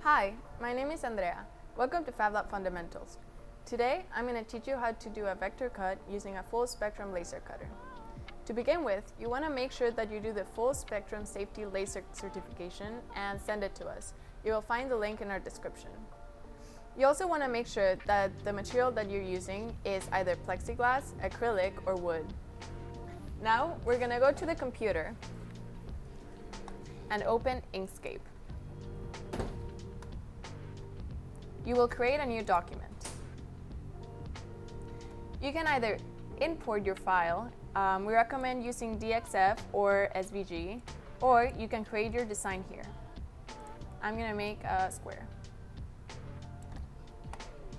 Hi, my name is Andrea. Welcome to FabLab Fundamentals. Today, I'm going to teach you how to do a vector cut using a full spectrum laser cutter. To begin with, you want to make sure that you do the full spectrum safety laser certification and send it to us. You will find the link in our description. You also want to make sure that the material that you're using is either plexiglass, acrylic, or wood. Now, we're going to go to the computer and open Inkscape. You will create a new document. You can either import your file, we recommend using DXF or SVG, or you can create your design here. I'm going to make a square.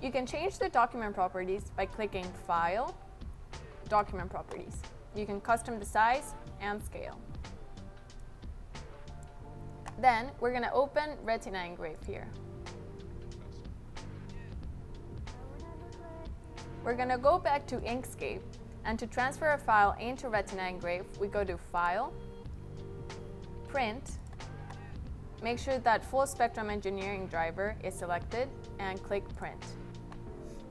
You can change the document properties by clicking File, Document Properties. You can custom the size and scale. Then we're going to open Retina Engrave here. We're going to go back to Inkscape, and to transfer a file into Retina Engrave, we go to File, Print, make sure that Full Spectrum Engineering driver is selected, and click Print.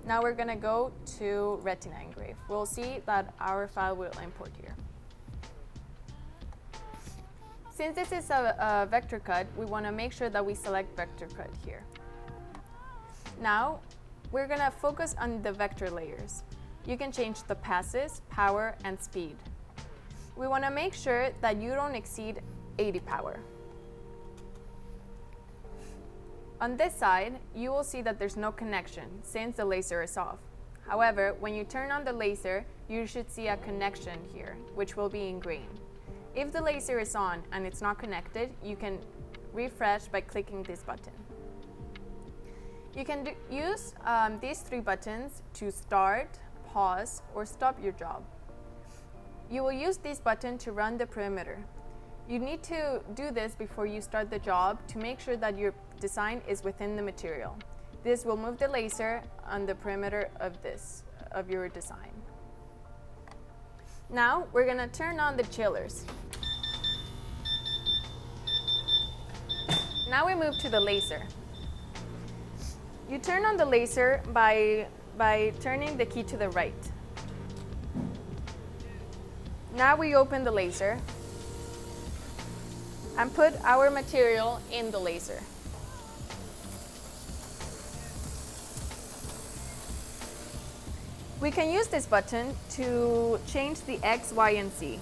Now we're going to go to Retina Engrave. We'll see that our file will import here. Since this is a vector cut, we want to make sure that we select Vector Cut here. Now, we're going to focus on the vector layers. You can change the passes, power, and speed. We want to make sure that you don't exceed 80 power. On this side, you will see that there's no connection since the laser is off. However, when you turn on the laser, you should see a connection here, which will be in green. If the laser is on and it's not connected, you can refresh by clicking this button. You can use these three buttons to start, pause, or stop your job. You will use this button to run the perimeter. You need to do this before you start the job to make sure that your design is within the material. This will move the laser on the perimeter of your design. Now we're going to turn on the chillers. Now we move to the laser. You turn on the laser by turning the key to the right. Now we open the laser and put our material in the laser. We can use this button to change the X, Y, and Z.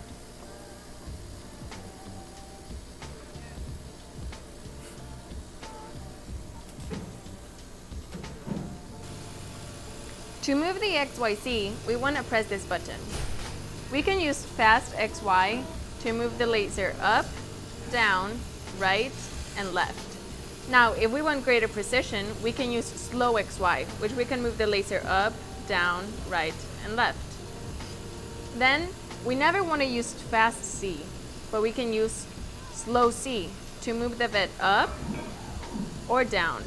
To move the XYZ, we want to press this button. We can use fast XY to move the laser up, down, right, and left. Now, if we want greater precision, we can use slow XY, which we can move the laser up, down, right, and left. Then, we never want to use fast C, but we can use slow C to move the bit up or down.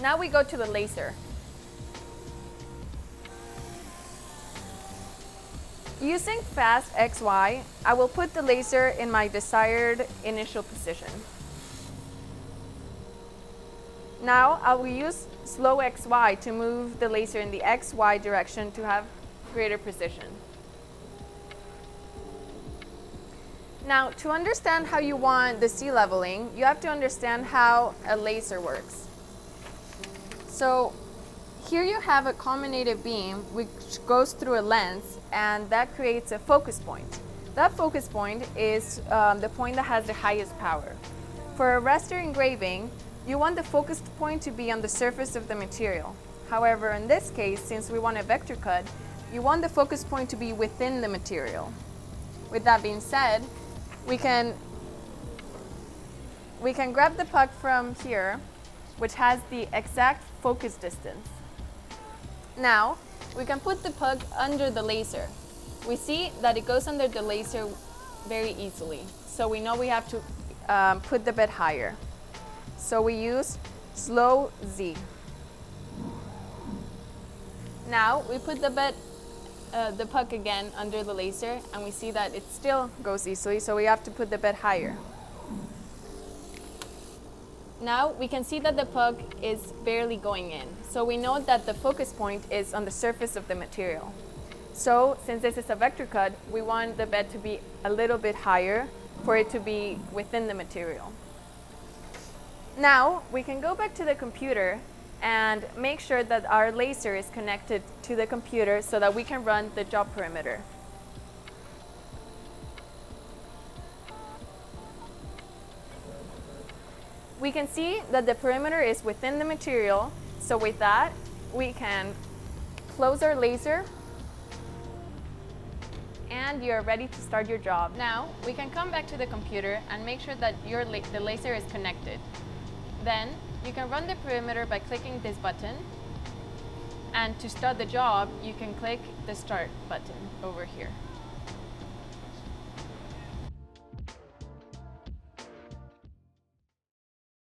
Now we go to the laser. Using fast XY, I will put the laser in my desired initial position. Now I will use slow XY to move the laser in the XY direction to have greater precision. Now, to understand how you want the C leveling, you have to understand how a laser works. So here you have a culminated beam which goes through a lens, and that creates a focus point. That focus point is the point that has the highest power. For a raster engraving, you want the focus point to be on the surface of the material. However, in this case, since we want a vector cut, you want the focus point to be within the material. With that being said, we can grab the puck from here, which has the exact focus distance. Now, we can put the puck under the laser. We see that it goes under the laser very easily, so we know we have to put the bit higher. So we use slow Z. Now we put the puck again under the laser, and we see that it still goes easily, so we have to put the bit higher. Now we can see that the puck is barely going in. So we know that the focus point is on the surface of the material. So since this is a vector cut, we want the bed to be a little bit higher for it to be within the material. Now we can go back to the computer and make sure that our laser is connected to the computer so that we can run the job perimeter. We can see that the perimeter is within the material, so with that we can close our laser and you're ready to start your job. Now we can come back to the computer and make sure that the laser is connected. Then you can run the perimeter by clicking this button, and to start the job you can click the start button over here.